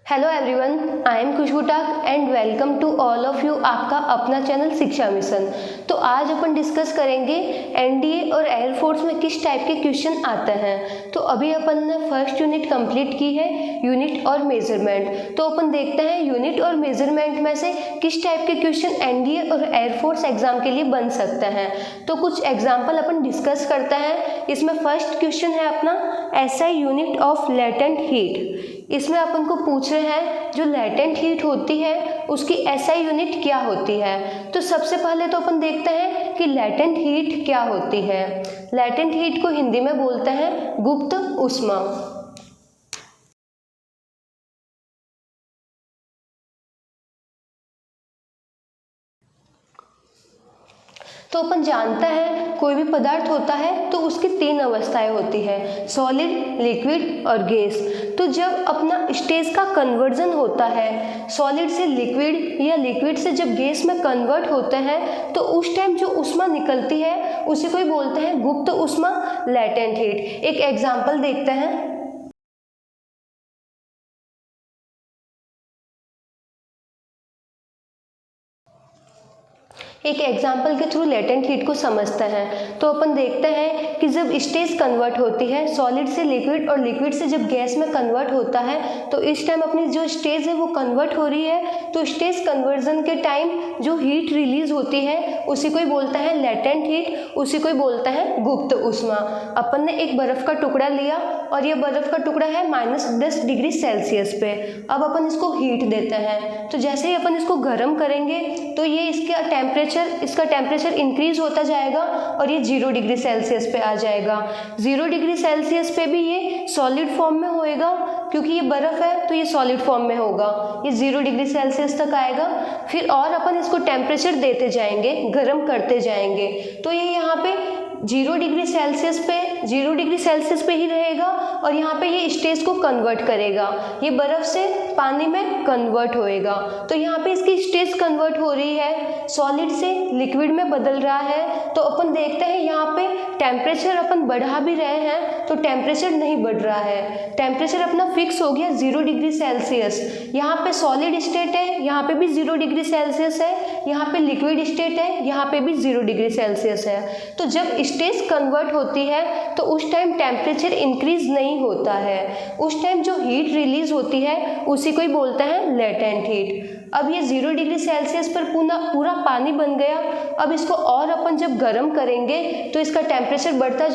Hello everyone, I am Khushboo Tak and welcome to all of you आपका अपना channel Shiksha mission. तो आज अपन डिस्कस करेंगे एनडीए और एयरफोर्स में किस टाइप के क्वेश्चन आते हैं। तो अभी अपन ने फर्स्ट यूनिट कंप्लीट की है, यूनिट और मेजरमेंट। तो अपन देखते हैं यूनिट और मेजरमेंट में से किस टाइप के क्वेश्चन एनडीए और एयरफोर्स एग्जाम के लिए बन सकते हैं। तो कुछ एग्जाम्पल अपन डिस्कस करते हैं। इसमें फर्स्ट क्वेश्चन है अपना SI unit of latent heat. इसमें अपन को पूछ रहे हैं जो लेटेंट हीट होती है उसकी एसआई यूनिट क्या होती है। तो सबसे पहले तो अपन देखते हैं कि लेटेंट हीट क्या होती है। लेटेंट हीट को हिंदी में बोलते हैं गुप्त ऊष्मा। तो अपन जानते हैं कोई भी पदार्थ होता है तो उसकी तीन अवस्थाएं होती है, सॉलिड, लिक्विड और गैस। तो जब अपना स्टेज का कन्वर्जन होता है सॉलिड से लिक्विड या लिक्विड से जब गैस में कन्वर्ट होते हैं तो उस टाइम जो ऊष्मा निकलती है उसी को ही बोलते हैं गुप्त ऊष्मा, लेटेंट हीट। एक एग्जांपल देखते हैं। एक एग्जाम्पल के थ्रू लेटेंट हीट को समझते हैं। तो अपन देखते हैं कि जब स्टेज कन्वर्ट होती है सॉलिड से लिक्विड और लिक्विड से जब गैस में कन्वर्ट होता है तो इस टाइम अपनी जो स्टेज है वो कन्वर्ट हो रही है। तो स्टेज कन्वर्जन के टाइम जो हीट रिलीज होती है उसी को ही बोलते हैं लेटेंट हीट, उसी को ही बोलते हैं गुप्त ऊष्मा। अपन ने एक बर्फ का टुकड़ा लिया और ये बर्फ का टुकड़ा है -10 डिग्री सेल्सियस पे। अब अपन इसको हीट देते हैं। तो जैसे ही अपन इसको गर्म करेंगे तो ये इसका टेम्परेचर इंक्रीज होता जाएगा और ये 0 डिग्री सेल्सियस पे आ जाएगा। 0 डिग्री सेल्सियस पे भी ये सॉलिड फॉर्म में होएगा, क्योंकि ये बर्फ है तो ये सॉलिड फॉर्म में होगा। ये 0 डिग्री सेल्सियस तक आएगा। फिर और अपन इसको टेम्परेचर देते जाएंगे, गर्म करते जाएंगे। तो ये यहाँ पे 0 डिग्री सेल्सियस पे ही रहेगा और यहाँ पे ये स्टेज को कन्वर्ट करेगा। ये बर्फ से पानी में कन्वर्ट होएगा। तो यहाँ पे इसकी स्टेज कन्वर्ट हो रही है, सॉलिड से लिक्विड में बदल रहा है। तो अपन देखते हैं यहाँ पे टेम्परेचर अपन बढ़ा भी रहे हैं तो टेम्परेचर नहीं बढ़ रहा है। टेम्परेचर अपना फिक्स हो गया 0 डिग्री सेल्सियस। यहाँ पे सॉलिड स्टेट है, यहाँ पे भी 0 डिग्री सेल्सियस है। यहाँ पे लिक्विड स्टेट है, यहाँ पे भी 0 डिग्री सेल्सियस है। तो जब स्टेज कन्वर्ट होती है तो उस टाइम टेम्परेचर इंक्रीज नहीं होता है। उस टाइम जो हीट रिलीज होती है उसी को ही बोलते हैं लेटेंट हीट। अब ये 0 डिग्री सेल्सियस पर पूरा पानी बन गया। अब इसको और अपन जब गर्म करेंगे तो इसका टेम्परेचर बढ़ता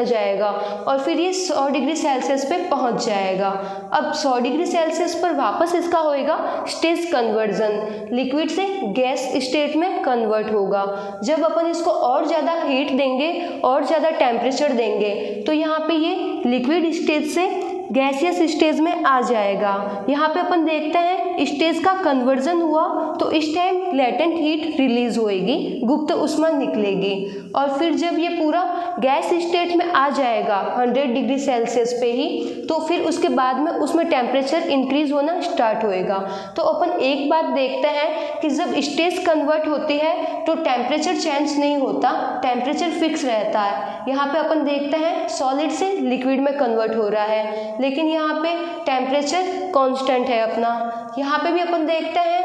जाएगा और फिर ये 100 डिग्री सेल्सियस पे पहुंच जाएगा। अब 100 डिग्री सेल्सियस पर वापस इसका होएगा स्टेज कन्वर्जन, लिक्विड से गैस स्टेट में कन्वर्ट होगा। जब अपन इसको और ज़्यादा हीट देंगे और ज़्यादा टेम्परेचर देंगे तो यहाँ पे ये लिक्विड स्टेज से गैसियस स्टेज में आ जाएगा। यहाँ पे अपन देखते हैं स्टेज का कन्वर्जन हुआ तो इस टाइम लेटेंट हीट रिलीज होएगी, गुप्त ऊष्मा निकलेगी। और फिर जब ये पूरा गैस स्टेट में आ जाएगा 100 डिग्री सेल्सियस पे ही, तो फिर उसके बाद में उसमें टेम्परेचर इंक्रीज होना स्टार्ट होएगा। तो अपन एक बात देखते हैं कि जब स्टेज कन्वर्ट होती है तो टेम्परेचर चेंज नहीं होता, टेम्परेचर फिक्स रहता है। यहाँ पे अपन देखते हैं सॉलिड से लिक्विड में कन्वर्ट हो रहा है लेकिन यहाँ पे टेम्परेचर कांस्टेंट है अपना। यहाँ पे भी अपन देखते हैं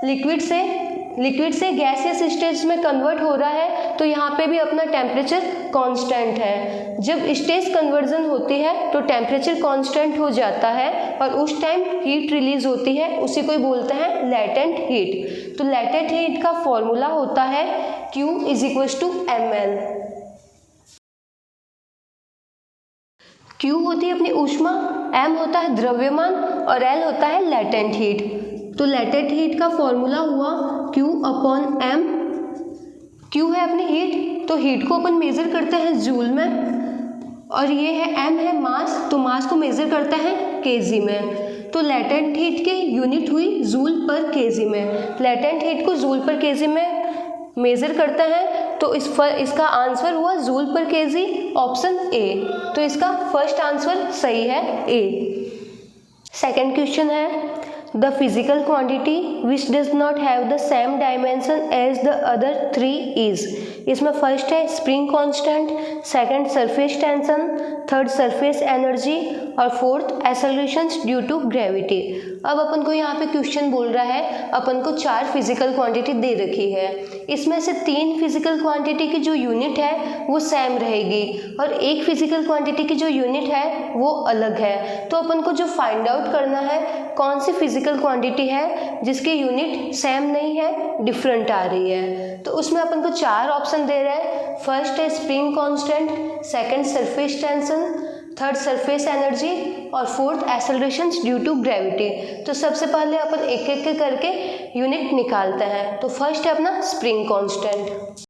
लिक्विड से गैसियस स्टेज में कन्वर्ट हो रहा है तो यहाँ पे भी अपना टेम्परेचर कांस्टेंट है। जब स्टेज कन्वर्जन होती है तो टेम्परेचर कांस्टेंट हो जाता है और उस टाइम हीट रिलीज होती है, उसी को ही बोलते हैं लेटेंट हीट। तो लेटेंट हीट का फॉर्मूला होता है Q = ml। Q होती है अपनी ऊष्मा, M होता है द्रव्यमान और L होता है लेटेंट हीट। तो लेटेंट हीट का फॉर्मूला हुआ Q/m। Q है अपनी हीट, तो हीट को अपन मेजर करते हैं जूल में, और ये है M है मास, तो मास को मेजर करते हैं केजी में। तो लेटेंट हीट की यूनिट हुई जूल पर केजी में। लेटेंट हीट को जूल पर केजी में मेजर करते हैं तो इसका आंसर हुआ जूल पर केजी, ऑप्शन ए। तो इसका फर्स्ट आंसर सही है ए। सेकंड क्वेश्चन है the physical quantity which does not have the same dimension as the other 3 is. इसमें फर्स्ट है spring constant, second surface tension, third surface energy और fourth acceleration due to gravity. अब अपन को यहाँ पे question बोल रहा है, अपन को 4 फिजिकल क्वांटिटी दे रखी है, इसमें से 3 फिजिकल क्वांटिटी की जो यूनिट है वो सेम रहेगी और 1 फिजिकल क्वांटिटी की जो यूनिट है वो अलग है। तो अपन को जो फाइंड आउट करना है कौन सी फिजिकल क्वांटिटी है जिसकी यूनिट सेम नहीं है, डिफरेंट आ रही है। तो उसमें अपन को 4 ऑप्शन दे रहा है। फर्स्ट है spring constant, second surface tension, third surface energy और fourth acceleration due to gravity. तो सबसे पहले अपन एक एक करके यूनिट निकालते हैं। तो फर्स्ट है अपना स्प्रिंग कांस्टेंट।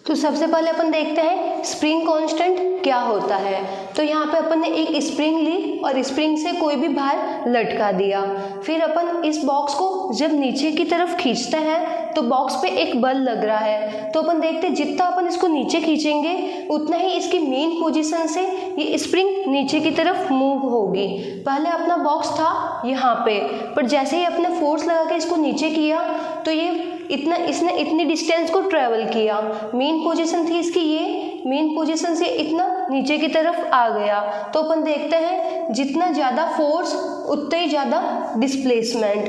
तो सबसे पहले अपन देखते हैं स्प्रिंग कांस्टेंट क्या होता है। तो यहाँ पे अपन ने एक स्प्रिंग ली और स्प्रिंग से कोई भी भार लटका दिया, फिर अपन इस बॉक्स को जब नीचे की तरफ खींचते हैं तो बॉक्स पे एक बल लग रहा है। तो अपन देखते हैं जितना अपन इसको नीचे खींचेंगे उतना ही इसकी मेन पोजीशन से ये स्प्रिंग नीचे की तरफ मूव होगी। पहले अपना बॉक्स था यहाँ पे, पर जैसे ही अपने फोर्स लगा के इसको नीचे किया तो ये इसने इतनी डिस्टेंस को ट्रेवल किया। मेन पोजीशन थी इसकी ये, मेन पोजीशन से इतना नीचे की तरफ आ गया। तो अपन देखते हैं जितना ज़्यादा फोर्स उतना ही ज़्यादा displacement,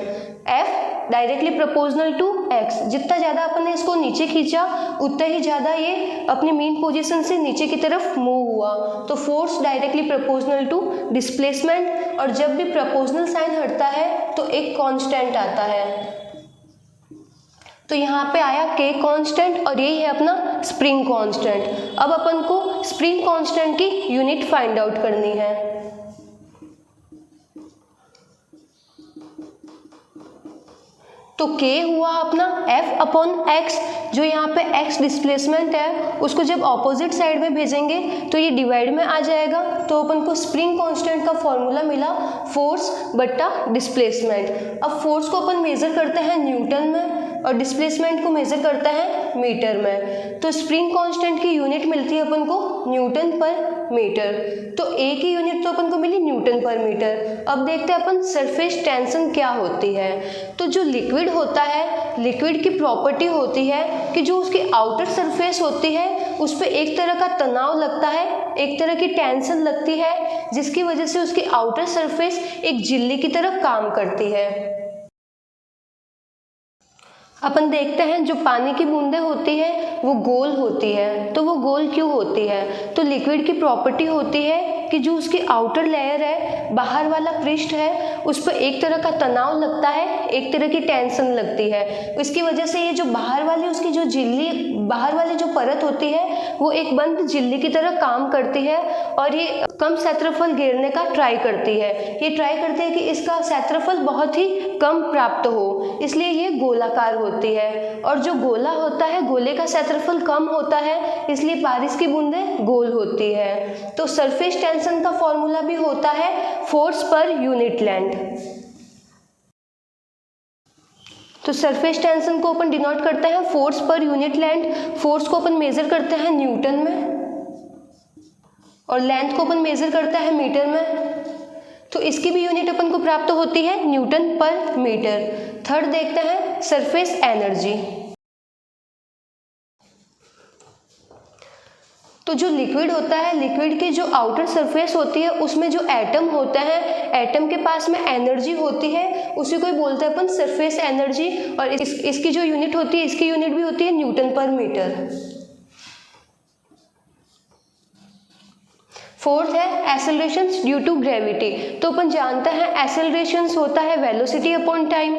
F directly proportional to x। जितना ज़्यादा अपन ने इसको नीचे खींचा उतना ही ज़्यादा ये अपनी मेन पोजीशन से नीचे की तरफ मूव हुआ। तो force directly proportional to displacement, और जब भी प्रोपोर्शनल साइन हटता है तो एक कांस्टेंट आता है। तो यहाँ पे आया k कांस्टेंट और यही है अपना स्प्रिंग कांस्टेंट। अब अपन को स्प्रिंग कांस्टेंट की यूनिट फाइंड आउट करनी है। तो k हुआ अपना F/x, जो यहाँ पे x डिस्प्लेसमेंट है उसको जब ऑपोजिट साइड में भेजेंगे तो ये डिवाइड में आ जाएगा। तो अपन को स्प्रिंग कांस्टेंट का फॉर्मूला मिला फोर्स बट्टा डिस्प्लेसमेंट। अब फोर्स को अपन मेजर करते हैं न्यूटन में और डिस्प्लेसमेंट को मेजर करता है मीटर में। तो स्प्रिंग कांस्टेंट की यूनिट मिलती है अपन को न्यूटन पर मीटर। तो ए की यूनिट तो अपन को मिली न्यूटन पर मीटर। अब देखते हैं अपन सरफेस टेंशन क्या होती है। तो जो लिक्विड होता है, लिक्विड की प्रॉपर्टी होती है कि जो उसकी आउटर सरफेस होती है उस पर एक तरह का तनाव लगता है, एक तरह की टेंशन लगती है, जिसकी वजह से उसकी आउटर सरफेस एक झिल्ली की तरह काम करती है। अपन देखते हैं जो पानी की बूंदें होती है वो गोल होती है। तो वो गोल क्यों होती है? तो लिक्विड की प्रॉपर्टी होती है कि जो उसकी आउटर लेयर है, बाहर वाला पृष्ठ है, उस पर एक तरह का तनाव लगता है, एक तरह की टेंशन लगती है। इसकी वजह से ये जो बाहर वाली उसकी जो झिल्ली, बाहर वाली जो परत होती है वो एक बंद झिल्ली की तरह काम करती है और ये कम क्षेत्रफल घेरने का ट्राई करती है। ये ट्राई करती है कि इसका क्षेत्रफल बहुत ही कम प्राप्त हो, इसलिए ये गोलाकार होती है। और जो गोला होता है, गोले का क्षेत्रफल कम होता है, इसलिए बारिश की बूंदें गोल होती है। तो सरफेस टेंशन का फॉर्मूला भी होता है फोर्स पर यूनिट लेंथ। तो सरफेस टेंशन को अपन डिनोट करते हैं force per unit length. Force को अपन मेजर करते हैं न्यूटन में और लेंथ को अपन मेजर करते हैं मीटर में। तो इसकी भी यूनिट अपन को प्राप्त होती है न्यूटन पर मीटर। थर्ड देखते हैं सरफेस एनर्जी। तो जो लिक्विड होता है, लिक्विड की जो आउटर सरफेस होती है उसमें जो एटम होते हैं, एटम के पास में एनर्जी होती है, उसी को ही बोलते हैं अपन सरफेस एनर्जी। और इसकी जो यूनिट होती है, इसकी यूनिट भी होती है न्यूटन पर मीटर। फोर्थ है एक्सेलरेशन ड्यू टू ग्रेविटी। तो अपन जानते हैं एक्सेलरेशन होता है वेलोसिटी अपॉन टाइम।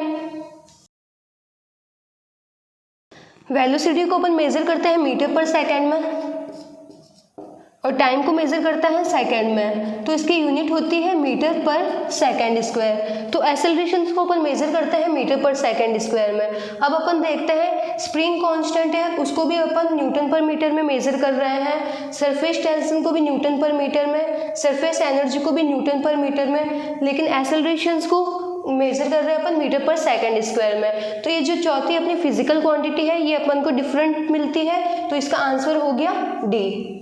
वेलोसिटी को अपन मेजर करते हैं मीटर पर सेकेंड में और टाइम को मेजर करता है सेकेंड में। तो इसकी यूनिट होती है मीटर पर सेकेंड स्क्वायर। तो एक्सेलरेशन को अपन मेजर करते हैं मीटर पर सेकेंड स्क्वायर में। अब अपन देखते हैं स्प्रिंग कांस्टेंट है, उसको भी अपन न्यूटन पर मीटर में मेजर कर रहे हैं। सरफेस टेंशन को भी न्यूटन पर मीटर में, सरफेस एनर्जी को भी न्यूटन पर मीटर में, लेकिन एक्सेलरेशन को मेजर कर रहे हैं अपन मीटर पर सेकेंड स्क्वायर में। तो ये जो चौथी अपनी फिजिकल क्वांटिटी है ये अपन को डिफरेंट मिलती है। तो इसका आंसर हो गया डी।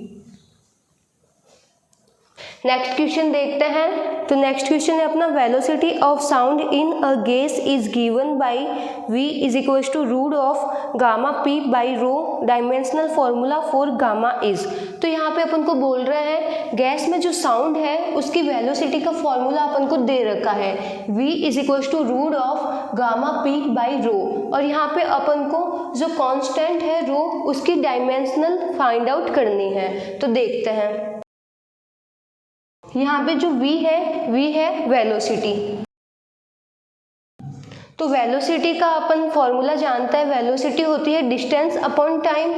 नेक्स्ट क्वेश्चन देखते हैं। तो नेक्स्ट क्वेश्चन है अपना velocity of sound in a gas is given by v is equal to root of gamma p by rho dimensional formula for gamma is. तो यहाँ पे अपन को बोल रहा है गैस में जो साउंड है उसकी वेलोसिटी का फॉर्मूला अपन को दे रखा है v is equal to root of gamma p by rho, और यहाँ पे अपन को जो कांस्टेंट है रो उसकी डायमेंशनल फाइंड आउट करनी है। तो देखते हैं, यहाँ पे जो v है वेलोसिटी। तो वेलोसिटी का अपन फॉर्मूला जानता है, वेलोसिटी होती है डिस्टेंस अपॉन टाइम।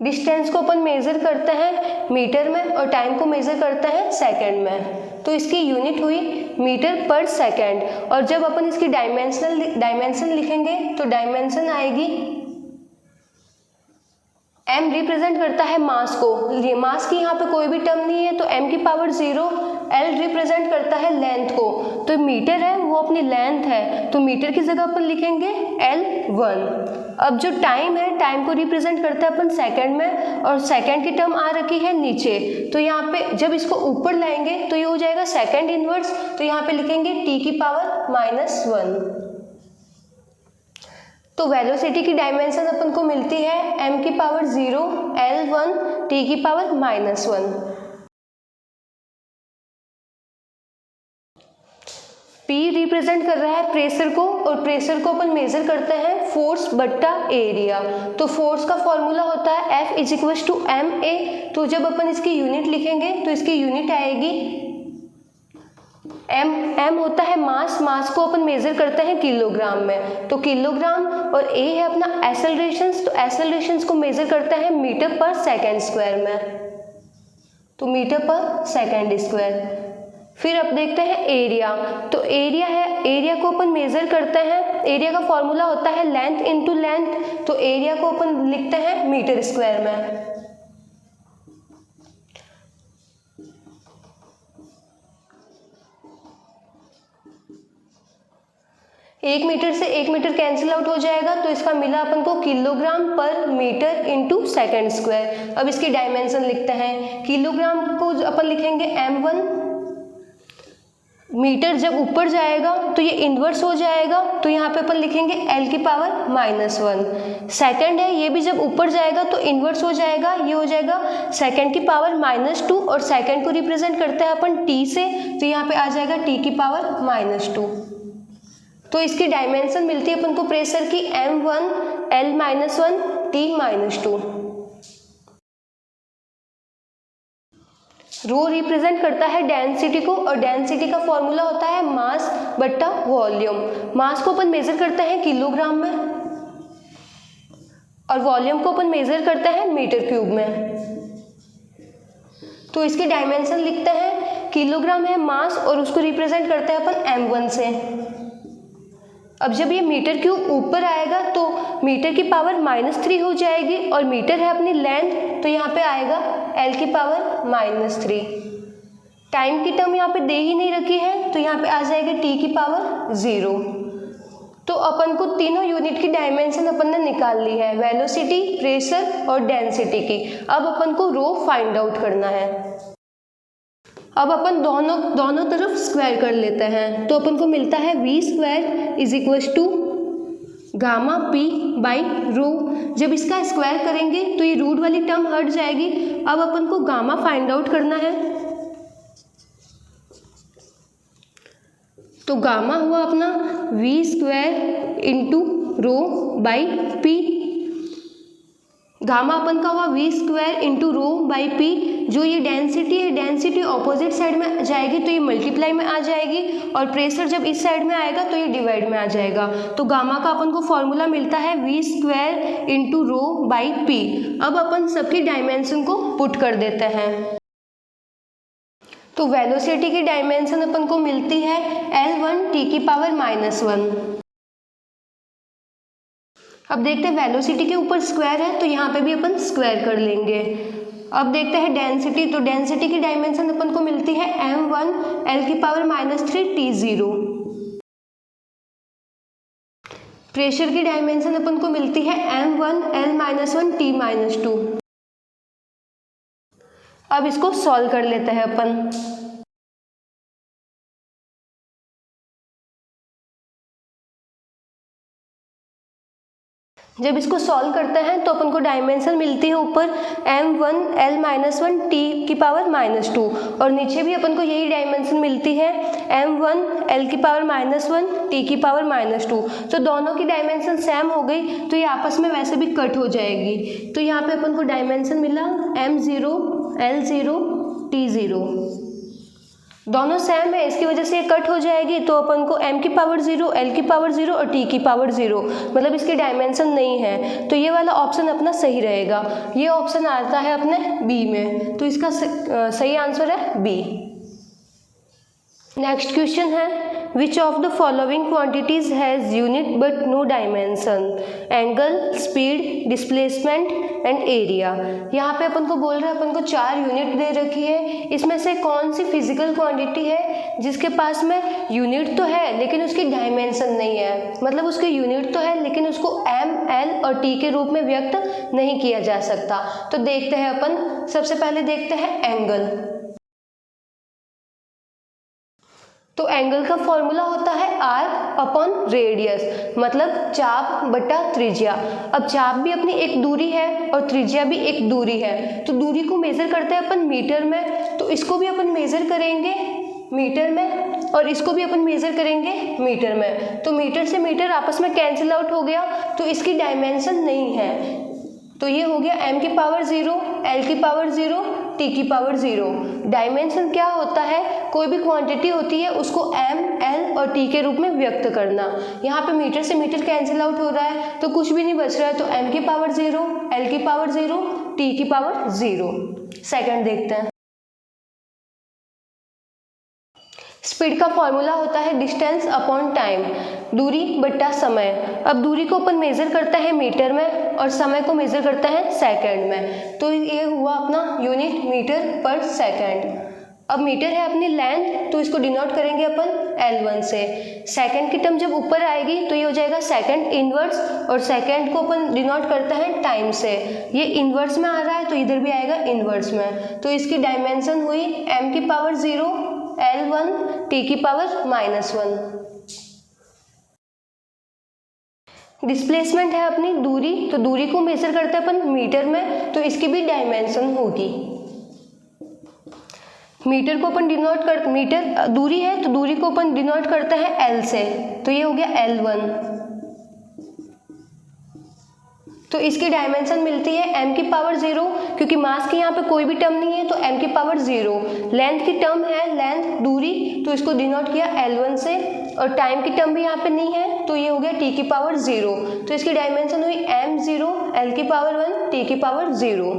डिस्टेंस को अपन मेजर करते हैं मीटर में और टाइम को मेजर करते हैं सेकंड में, तो इसकी यूनिट हुई मीटर पर सेकंड। और जब अपन इसकी डायमेंशन लिखेंगे तो डायमेंशन आएगी, m रिप्रेजेंट करता है मास को, मास की यहाँ पे कोई भी टर्म नहीं है तो m की पावर 0, l रिप्रेजेंट करता है लेंथ को, तो मीटर है वो अपनी लेंथ है तो मीटर की जगह अपन लिखेंगे L1। अब जो टाइम है, टाइम को रिप्रेजेंट करता है अपन सेकंड में, और सेकंड की टर्म आ रखी है नीचे, तो यहाँ पे जब इसको ऊपर लाएंगे तो ये हो जाएगा सेकंड इनवर्स, तो यहाँ पे लिखेंगे t की पावर -1। तो वेलोसिटी की डायमेंशन अपन को मिलती है m की पावर 0, L1, t की पावर -1। P रिप्रेजेंट कर रहा है प्रेशर को, और प्रेशर को अपन मेजर करते हैं फोर्स बट्टा एरिया। तो फोर्स का फॉर्मूला होता है F is equal to ma। तो जब अपन इसकी यूनिट लिखेंगे तो इसकी यूनिट आएगी m होता है मास, मास को अपन मेजर करते हैं किलोग्राम में, तो किलोग्राम, और a है अपना एक्सेलरेशंस, तो एक्सेलरेशंस को मेजर करते हैं मीटर पर सेकंड स्क्वायर में, तो मीटर पर सेकंड स्क्वायर। फिर अब देखते हैं एरिया। तो एरिया है, एरिया को अपन मेजर करते हैं, एरिया का फॉर्मूला होता है लेंथ इनटू लेंथ, तो एरिया को अपन लिखते हैं मीटर स्क्वायर में। 1 मीटर से 1 मीटर कैंसिल आउट हो जाएगा, तो इसका मिला अपन को किलोग्राम पर मीटर इंटू सेकेंड स्क्वायर। अब इसकी डायमेंशन लिखते हैं, किलोग्राम को अपन लिखेंगे m1, मीटर जब ऊपर जाएगा तो ये इन्वर्स हो जाएगा, तो यहाँ पे अपन लिखेंगे l की पावर -1। सेकंड है, ये भी जब ऊपर जाएगा तो इन्वर्स हो जाएगा, ये हो जाएगा सेकंड की पावर -2, और सेकंड को रिप्रेजेंट करते हैं अपन t से, तो यहाँ पे आ जाएगा t की पावर -2। तो इसकी डायमेंशन मिलती है अपन को प्रेशर की m1, l-1, t-2। रो रिप्रेजेंट करता है डेंसिटी को, और डेंसिटी का फॉर्मूला होता है मास बट्टा वॉल्यूम। मास को अपन मेजर करते हैं किलोग्राम में, और वॉल्यूम को अपन मेजर करते हैं मीटर क्यूब में। तो इसकी डायमेंशन लिखते हैं, किलोग्राम है मास और उसको रिप्रेजेंट करते हैं अपन m1 से। अब जब ये मीटर क्यूब ऊपर आएगा तो मीटर की पावर -3 हो जाएगी, और मीटर है अपनी लेंथ, तो यहाँ पे आएगा l की पावर -3। टाइम की टर्म यहाँ पे दे ही नहीं रखी है, तो यहाँ पे आ जाएगी t की पावर 0। तो अपन को तीनों यूनिट की डायमेंशन अपन ने निकाल ली है, वेलोसिटी, प्रेशर और डेंसिटी की। अब अपन को रो फाइंड आउट करना है। अब अपन दोनों तरफ स्क्वायर कर लेते हैं, तो अपन को मिलता है v² is equal to gamma p by rho. जब इसका स्क्वायर करेंगे तो ये रूट वाली टर्म हट जाएगी। अब अपन को गामा फाइंड आउट करना है, तो गामा हुआ अपना v² into rho by p। Gamma अपन का हुआ v² into rho by p। जो ये डेंसिटी है, डेंसिटी ऑपोजिट साइड में जाएगी तो ये मल्टीप्लाई में आ जाएगी, और प्रेशर जब इस साइड में आएगा तो ये डिवाइड में आ जाएगा। तो गामा का अपन को फॉर्मूला मिलता है v² into rho by p। अब अपन सबकी डायमेंशन को पुट कर देते हैं, तो वेलोसिटी की डायमेंशन अपन को मिलती है L1 t की पावर -1। अब देखते हैं वेलोसिटी के ऊपर स्क्वायर है, तो यहाँ पे भी अपन स्क्वायर कर लेंगे। अब देखते हैं डेंसिटी, तो डेंसिटी की डायमेंशन अपन को मिलती है m1 l की पावर -3 t0। प्रेशर की डायमेंशन अपन को मिलती है m1 l-1 t-2। अब इसको सॉल्व कर लेते हैं अपन। जब इसको सॉल्व करते हैं तो अपन को डायमेंशन मिलती है ऊपर m1 l-1 t की पावर -2 और नीचे भी अपन को यही डायमेंशन मिलती है m1 l की पावर -1 t की पावर -2। तो दोनों की डायमेंशन सेम हो गई तो ये आपस में वैसे भी कट हो जाएगी। तो यहाँ पे अपन को डायमेंशन मिला m0 l0 t0, दोनों सेम है, इसकी वजह से ये कट हो जाएगी। तो अपन को m की पावर 0 l की पावर 0 और t की पावर 0, मतलब इसकी डायमेंशन नहीं है। तो ये वाला ऑप्शन अपना सही रहेगा। ये ऑप्शन आता है अपने बी में, तो इसका सही आंसर है बी। नेक्स्ट क्वेश्चन है which of the following quantities has unit but no dimension? Angle, speed, displacement and area. यहाँ पे अपन को बोल रहा है अपन को 4 यूनिट दे रखी है, इसमें से कौन सी फिजिकल क्वांटिटी है जिसके पास में यूनिट तो है लेकिन उसकी डायमेंशन नहीं है, मतलब उसके यूनिट तो है लेकिन उसको m, l और t के रूप में व्यक्त नहीं किया जा सकता। तो देखते हैं अपन, सबसे पहले देखते हैं एंगल। तो एंगल का फॉर्मूला होता है आर्क अपॉन रेडियस, मतलब चाप बटा त्रिज्या। अब चाप भी अपनी एक दूरी है और त्रिज्या भी एक दूरी है, तो दूरी को मेजर करते हैं अपन मीटर में, तो इसको भी अपन मेजर करेंगे मीटर में और इसको भी अपन मेजर करेंगे मीटर में। तो मीटर से मीटर आपस में कैंसिल आउट हो गया, तो इसकी डायमेंशन नहीं है। तो ये हो गया m की पावर 0 l की पावर 0 t की पावर 0। डायमेंशन क्या होता है? कोई भी क्वांटिटी होती है उसको m, l और t के रूप में व्यक्त करना। यहाँ पे मीटर से मीटर कैंसिल आउट हो रहा है तो कुछ भी नहीं बच रहा है, तो m की पावर 0 l की पावर 0 t की पावर 0। सेकंड देखते हैं। स्पीड का फॉर्मूला होता है डिस्टेंस अपॉन टाइम, दूरी बट्टा समय। अब दूरी को अपन मेजर करते हैं मीटर में और समय को मेजर करते हैं सेकंड में। तो ये हुआ अपना यूनिट मीटर पर सेकंड। अब मीटर है अपनी लेंथ, तो इसको डिनोट करेंगे अपन L1 से। सेकंड की टर्म जब ऊपर आएगी तो ये हो जाएगा सेकंड इनवर्स, और सेकंड को अपन डिनोट करते हैं टाइम से। ये इनवर्स में आ रहा है तो इधर भी आएगा इनवर्स में। तो इसकी डायमेंशन हुई m की पावर 0 L1 t की पावर -1। डिस्प्लेसमेंट है अपनी दूरी, तो दूरी को मेजर करते हैं अपन मीटर में, तो इसकी भी डायमेंशन होगी। मीटर को अपन डिनोट कर, मीटर दूरी है तो दूरी को अपन डिनोट करते हैं L से, तो ये हो गया L1। तो इसकी डायमेंशन मिलती है m की पावर 0, क्योंकि मास की यहाँ पे कोई भी टर्म नहीं है तो m की पावर 0। लेंथ की टर्म है, लेंथ दूरी, तो इसको डिनोट किया L1 से, और टाइम की टर्म भी यहाँ पे नहीं है तो ये हो गया t की पावर 0। तो इसकी डायमेंशन हुई m0 l की पावर 1 t की पावर 0।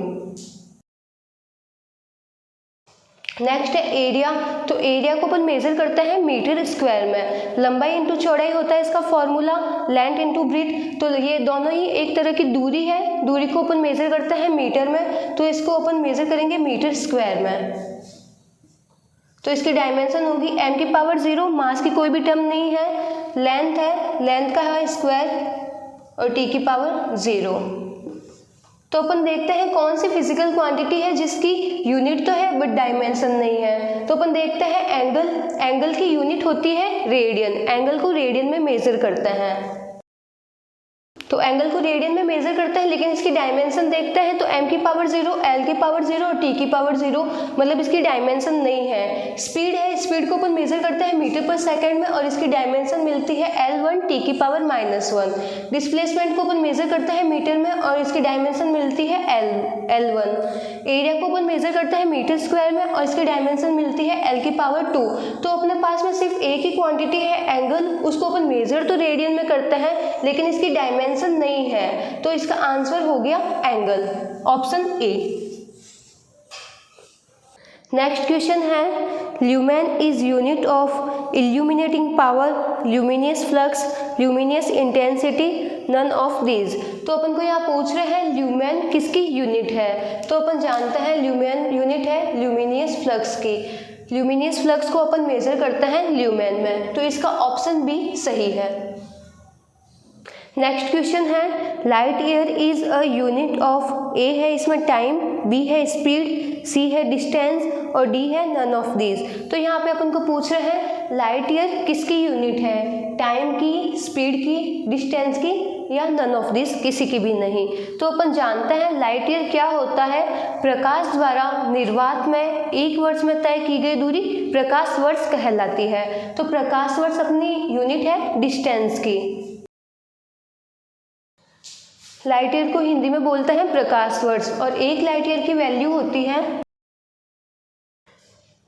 नेक्स्ट है एरिया। तो एरिया को अपन मेजर करते हैं मीटर स्क्वायर में। लंबाई इंटू चौड़ाई होता है इसका फॉर्मूला, लेंथ इंटू ब्रीथ। तो ये दोनों ही एक तरह की दूरी है, दूरी को अपन मेजर करते हैं मीटर में, तो इसको अपन मेजर करेंगे मीटर स्क्वायर में। तो इसकी डायमेंशन होगी m की पावर 0, मास की कोई भी टर्म नहीं है, लेंथ है, लेंथ का है स्क्वायर, और t की पावर 0। तो अपन देखते हैं कौन सी फिजिकल क्वांटिटी है जिसकी यूनिट तो है बट डायमेंशन नहीं है। तो अपन देखते हैं एंगल। एंगल की यूनिट होती है रेडियन, एंगल को रेडियन में मेजर करते हैं। तो एंगल को रेडियन में मेजर करते हैं, लेकिन इसकी डायमेंशन देखते हैं तो m की पावर 0 l की पावर 0 और t की पावर 0, मतलब इसकी डायमेंशन नहीं है। स्पीड है, स्पीड को अपन मेजर करते हैं मीटर पर सेकंड में और इसकी डायमेंशन मिलती है L1 t की पावर -1। डिस्प्लेसमेंट को अपन मेजर करते हैं मीटर में और इसकी डायमेंशन मिलती है L1। एरिया को अपन मेजर करते हैं मीटर स्क्वायर में और इसकी डायमेंशन मिलती है l की पावर 2। तो अपने पास में सिर्फ एक ही क्वांटिटी है एंगल, उसको अपन मेजर तो रेडियन में करते हैं लेकिन इसकी डायमेंशन नहीं है, तो इसका आंसर हो गया angle, option A. Next question है lumen is unit of illuminating power, luminous flux, luminous intensity, none of these. तो अपन को यहाँ पूछ रहे हैं ल्यूमेन किसकी यूनिट है, तो अपन जानते हैं ल्यूमेन यूनिट है ल्यूमिनियस फ्लक्स की। ल्यूमिनियस फ्लक्स को अपन मेजर करते हैं ल्यूमेन में, तो इसका ऑप्शन बी सही है। नेक्स्ट क्वेश्चन है light year is a unit of, A है इसमें टाइम, बी है स्पीड, सी है डिस्टेंस और डी है नन ऑफ दीज। तो यहाँ पे अपन को पूछ रहे हैं लाइट ईयर किसकी यूनिट है, टाइम की, स्पीड की, डिस्टेंस की या नन ऑफ दिस, किसी की भी नहीं। तो अपन जानते हैं लाइट ईयर क्या होता है, प्रकाश द्वारा निर्वात में एक वर्ष में तय की गई दूरी प्रकाश वर्ष कहलाती है। तो प्रकाश वर्ष अपनी यूनिट है डिस्टेंस की। लाइट ईयर को हिंदी में बोलते हैं प्रकाश वर्ष और एक लाइट ईयर की वैल्यू होती है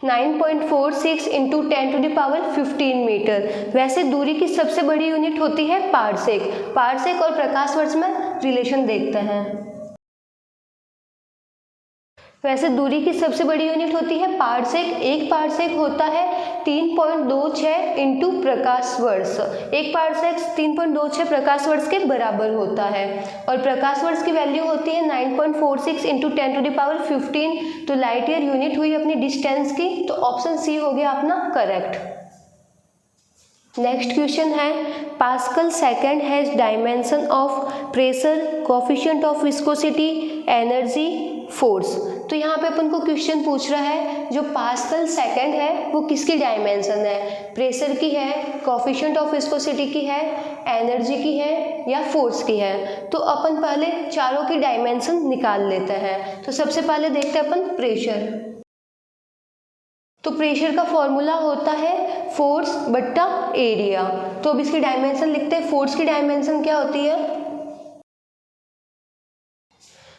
9.46 इंटू 10⁻15 मीटर। वैसे दूरी की सबसे बड़ी यूनिट होती है पारसेक। पारसेक और प्रकाश वर्ष में रिलेशन देखते हैं। वैसे दूरी की सबसे बड़ी यूनिट होती है पारसेक। एक पारसेक होता है 3.26 इंटू प्रकाश वर्ष। एक पारसेक 3.26 प्रकाश वर्ष के बराबर होता है और प्रकाश वर्ष की वैल्यू होती है 9.46 इंटू 10⁻15। तो लाइट ईयर यूनिट हुई अपनी डिस्टेंस की। तो ऑप्शन सी हो गया अपना करेक्ट। नेक्स्ट क्वेश्चन है, pascal second has dimension of pressure, coefficient of viscosity, energy, force. तो यहाँ पे अपन को क्वेश्चन पूछ रहा है जो पास्कल सेकंड है वो किसकी डायमेंशन है, प्रेशर की है, कोफिशिएंट ऑफ विस्कोसिटी की है, एनर्जी की है या फोर्स की है। तो अपन पहले चारों की डायमेंशन निकाल लेते हैं। तो सबसे पहले देखते हैं अपन प्रेशर। तो प्रेशर का फॉर्मूला होता है फोर्स बट्टा एरिया। तो अब इसकी डायमेंशन लिखते हैं। फोर्स की डायमेंशन क्या होती है,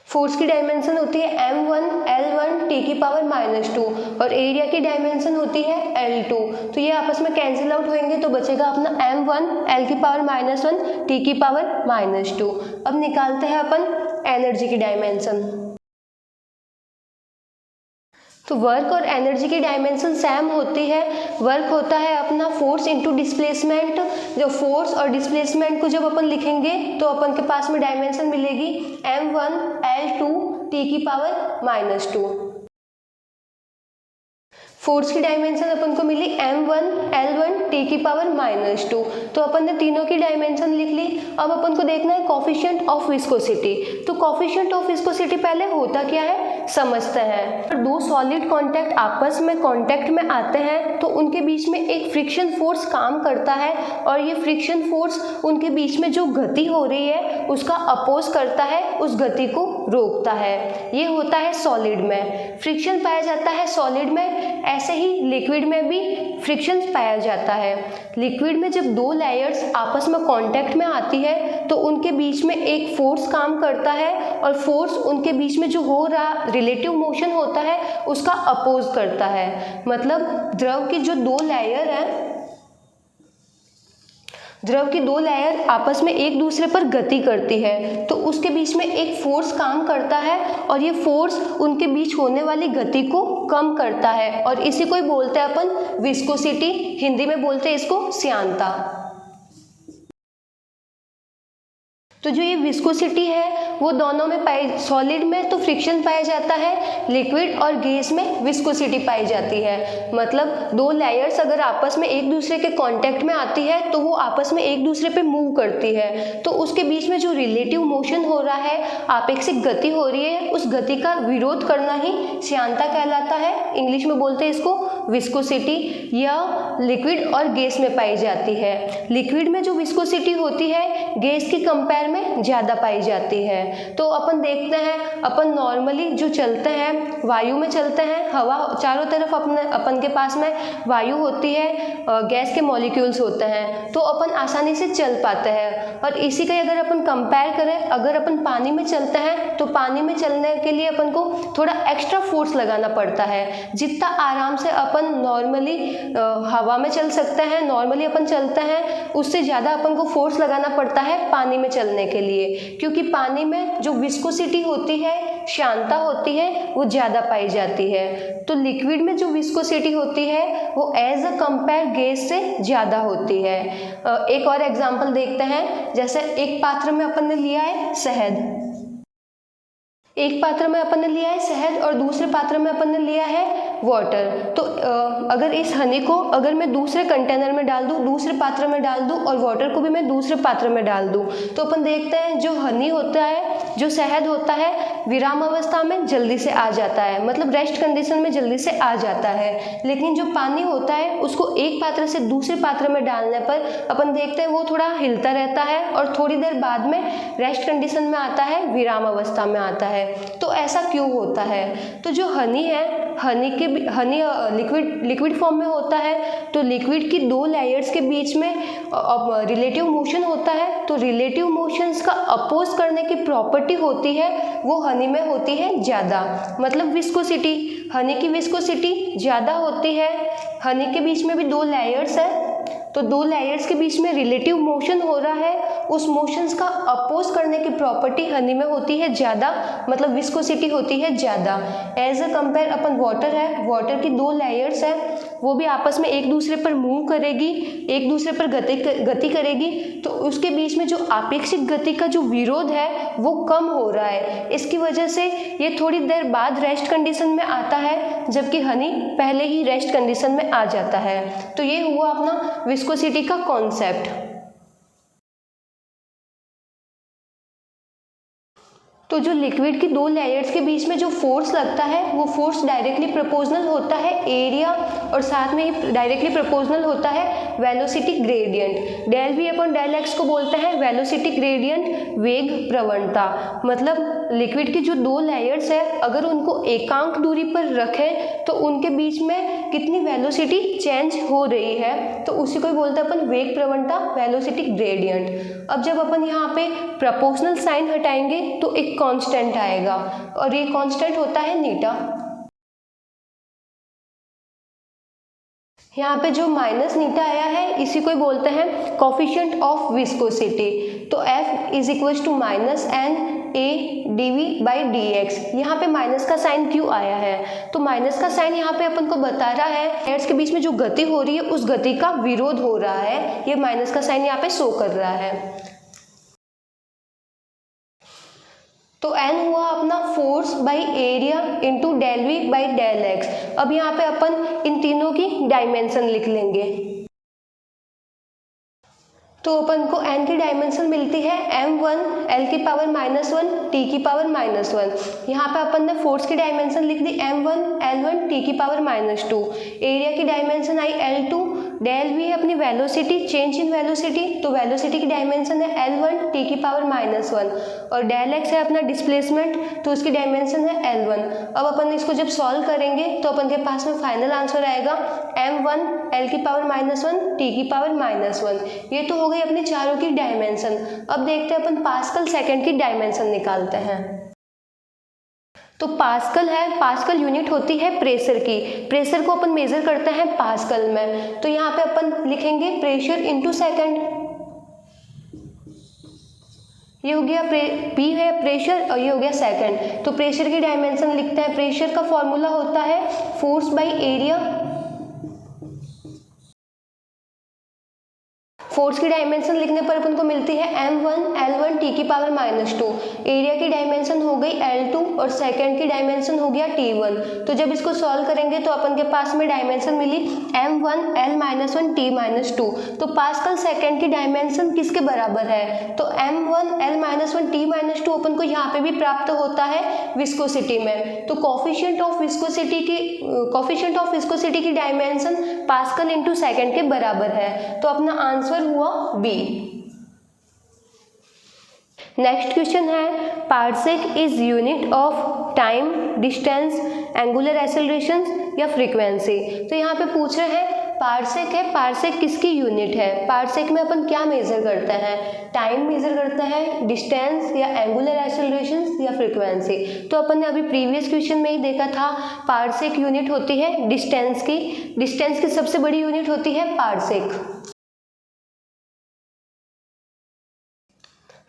फोर्स की डायमेंशन होती है m1 L1 टी की पावर -2 और एरिया की डायमेंशन होती है L2। तो ये आपस में कैंसिल आउट होंगे तो बचेगा अपना m1 L की पावर -1 टी की पावर -2। अब निकालते हैं अपन एनर्जी की डायमेंशन। तो वर्क और एनर्जी की डायमेंशन सेम होती है। वर्क होता है अपना फोर्स इंटू डिस्प्लेसमेंट। जो फोर्स और डिस्प्लेसमेंट को जब अपन लिखेंगे तो अपन के पास में डायमेंशन मिलेगी m1 L2 टी की पावर -2। फोर्स की डायमेंशन अपन को मिली m1 L1 टी की पावर -2। तो अपन ने तीनों की डायमेंशन लिख ली। अब अपन को देखना है कोफिशिएंट ऑफ विस्कोसिटी। तो कोफिशिएंट ऑफ विस्कोसिटी पहले होता क्या है समझते हैं। दो सॉलिड कांटेक्ट आपस में कांटेक्ट में आते हैं तो उनके बीच में एक फ्रिक्शन फोर्स काम करता है और ये फ्रिक्शन फोर्स उनके बीच में जो गति हो रही है उसका अपोज करता है, उस गति को रोकता है। ये होता है सॉलिड में, फ्रिक्शन पाया जाता है सॉलिड में। ऐसे ही लिक्विड में भी फ्रिक्शन पाया जाता है। लिक्विड में जब दो लेयर्स आपस में कांटेक्ट में आती है तो उनके बीच में एक फोर्स काम करता है और फोर्स उनके बीच में जो हो रहा रिलेटिव मोशन होता है उसका अपोज करता है। मतलब द्रव की जो दो लेयर है, द्रव की दो लेयर आपस में एक दूसरे पर गति करती है तो उसके बीच में एक फोर्स काम करता है और ये फोर्स उनके बीच होने वाली गति को कम करता है और इसी को ही बोलते हैं अपन विस्कोसिटी। हिंदी में बोलते हैं इसको श्यानता। तो जो ये विस्कोसिटी है वो दोनों में पाई, सॉलिड में तो फ्रिक्शन पाया जाता है, लिक्विड और गैस में विस्कोसिटी पाई जाती है। मतलब दो लेयर्स अगर आपस में एक दूसरे के कांटेक्ट में आती है तो वो आपस में एक दूसरे पे मूव करती है तो उसके बीच में जो रिलेटिव मोशन हो रहा है, आपेक्षिक गति हो रही है, उस गति का विरोध करना ही श्यानता कहलाता है। इंग्लिश में बोलते हैं इसको विस्कोसिटी। यह लिक्विड और गैस में पाई जाती है। लिक्विड में जो विस्कोसिटी होती है गैस की कंपेयर में ज़्यादा पाई जाती है। तो अपन देखते हैं, अपन नॉर्मली जो चलते हैं वायु में चलते हैं, हवा चारों तरफ अपन के पास में वायु होती है, गैस के मॉलिक्यूल्स होते हैं तो अपन आसानी से चल पाते हैं। और इसी का अगर अपन कंपेयर करें, अगर अपन पानी में चलते हैं तो पानी में चलने के लिए अपन को थोड़ा एक्स्ट्रा फोर्स लगाना पड़ता है। जितना आराम से अपन नॉर्मली हवा में चल सकते हैं, नॉर्मली अपन चलते हैं, उससे ज़्यादा अपन को फोर्स लगाना पड़ता है पानी में चलने के लिए, क्योंकि पानी में जो विस्कोसिटी होती है, श्यानता होती है, वो ज़्यादा पाई जाती है। तो लिक्विड में जो विस्कोसिटी होती है वो एज अ कंपेयर गैस से ज़्यादा होती है। एक और एग्जांपल देखते हैं। जैसे एक पात्र में अपन ने लिया है शहद, एक पात्र में अपन ने लिया है शहद और दूसरे पात्र में अपन ने लिया है वाटर। तो अगर इस हनी को अगर मैं दूसरे कंटेनर में डाल दूँ, दूसरे पात्र में डाल दूँ और वाटर को भी मैं दूसरे पात्र में डाल दूँ, तो अपन देखते हैं जो हनी होता है, जो शहद होता है, विराम अवस्था में जल्दी से आ जाता है, मतलब रेस्ट कंडीशन में जल्दी से आ जाता है। लेकिन जो पानी होता है उसको एक पात्र से दूसरे पात्र में डालने पर अपन देखते हैं वो थोड़ा हिलता रहता है और थोड़ी देर बाद में रेस्ट कंडीशन में आता है, विराम अवस्था में आता है। तो ऐसा क्यों होता है? तो जो हनी है, हनी लिक्विड फॉर्म में होता है, तो लिक्विड की दो लेयर्स के बीच में रिलेटिव मोशन होता है। तो रिलेटिव मोशंस का अपोज करने की प्रॉपर्टी होती है वो हनी में होती है ज़्यादा, मतलब विस्कोसिटी, हनी की विस्कोसिटी ज़्यादा होती है। हनी के बीच में भी दो लेयर्स है, तो दो लेयर्स के बीच में रिलेटिव मोशन हो रहा है, उस मोशंस का अपोज करने की प्रॉपर्टी हनी में होती है ज़्यादा, मतलब विस्कोसिटी होती है ज़्यादा। एज अ कंपेयर अपन वाटर है, वाटर की दो लेयर्स है, वो भी आपस में एक दूसरे पर मूव करेगी, एक दूसरे पर गति करेगी, तो उसके बीच में जो आपेक्षिक गति का जो विरोध है वो कम हो रहा है। इसकी वजह से ये थोड़ी देर बाद रेस्ट कंडीशन में आता है, जबकि हनी पहले ही रेस्ट कंडीशन में आ जाता है। तो ये हुआ अपना विस्कोसिटी का कॉन्सेप्ट। तो जो लिक्विड की दो लेयर्स के बीच में जो फोर्स लगता है वो फोर्स डायरेक्टली प्रोपोर्शनल होता है एरिया, और साथ में ही डायरेक्टली प्रोपोर्शनल होता है velocity gradient. Del v upon del x को बोलते हैं वेलोसिटी ग्रेडियंट, वेग प्रवणता। मतलब लिक्विड की जो दो लेयर्स है अगर उनको एकांक दूरी पर रखें तो उनके बीच में कितनी वेलोसिटी चेंज हो रही है, तो उसी को बोलते हैं अपन वेग प्रवणता, वेलोसिटी ग्रेडियंट। अब जब अपन यहाँ पे प्रोपोर्शनल साइन हटाएंगे तो एक कांस्टेंट आएगा, और ये कांस्टेंट होता है नीटा। यहाँ पे जो माइनस नीटा आया है इसी को बोलते हैं कोफिशिएंट ऑफ विस्कोसिटी। तो F is equal to minus n a d v by d x. यहाँ पे माइनस का साइन क्यों आया है? तो माइनस का साइन यहाँ पे अपन को बता रहा है लेयर्स के बीच में जो गति हो रही है उस गति का विरोध हो रहा है, ये माइनस का साइन यहाँ पे शो कर रहा है। तो n हुआ अपना force by area into del v by del x. अब यहाँ पे अपन इन तीनों की डायमेंशन लिख लेंगे। तो अपन को n की डायमेंशन मिलती है m1 l की पावर -1 t की पावर -1। यहाँ पे अपन ने फोर्स की डायमेंशन लिख दी m1 l1 t की पावर -2। एरिया की डायमेंशन आई l2। डेल वी है अपनी वेलोसिटी, चेंज इन वेलोसिटी, तो वेलोसिटी की डायमेंशन है l1 t की पावर -1, और डेल एक्स है अपना डिस्प्लेसमेंट, तो उसकी डायमेंशन है l1। अब अपन इसको जब सॉल्व करेंगे तो अपन के पास में फाइनल आंसर आएगा m1 l की पावर -1 t की पावर -1। ये तो हो गई अपनी चारों की डायमेंशन। अब देखते हैं अपन पास्कल सेकंड की डायमेंशन निकालते हैं। तो पास्कल है, पास्कल यूनिट होती है प्रेशर की। प्रेशर को अपन मेजर करते हैं पास्कल में, तो यहाँ पे अपन लिखेंगे प्रेशर इनटू सेकंड। ये हो गया P है प्रेशर और ये हो गया सेकंड। तो प्रेशर की डायमेंशन लिखते हैं। प्रेशर का फॉर्मूला होता है फोर्स बाई एरिया। फोर्स की डायमेंशन लिखने पर अपन को मिलती है m1 l1 t की पावर -2। एरिया की डायमेंशन हो गई l2 और सेकंड की डायमेंशन हो गया t1। तो जब इसको सॉल्व करेंगे तो अपन के पास में डायमेंशन मिली m1 l-1 t-2। तो पास्कल सेकंड की डायमेंशन किसके बराबर है? तो m1 l-1 t-2 अपन को यहाँ पे भी प्राप्त होता है विस्कोसिटी में। तो कोफिशिएंट ऑफ विस्कोसिटी की डायमेंशन पास्कल इंटू सेकंड के बराबर है। तो अपना आंसर हुआ बी। नेक्स्ट क्वेश्चन है parsec is unit of time, distance, angular acceleration या फ्रीक्वेंसी। तो यहाँ पे पूछ रहे हैं पार्सेक है, पार्सेक किसकी यूनिट है? पार्सेक में अपन क्या मेजर करते हैं? टाइम मेजर करते हैं, डिस्टेंस या एंगुलर एक्सेलरेशन या फ्रीक्वेंसी। तो अपन ने अभी प्रीवियस क्वेश्चन में ही देखा था पार्सेक यूनिट होती है डिस्टेंस की। डिस्टेंस की सबसे बड़ी यूनिट होती है पार्सेक।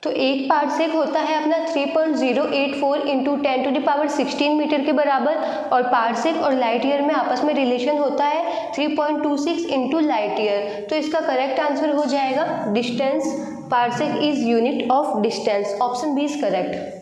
तो एक पार्सेक होता है अपना 3.084 इंटू 10⁻16 मीटर के बराबर, और पार्सेक और लाइट ईयर में आपस में रिलेशन होता है 3.26 इंटू लाइट ईयर। तो इसका करेक्ट आंसर हो जाएगा distance. Parsec is unit of distance. Option B is correct.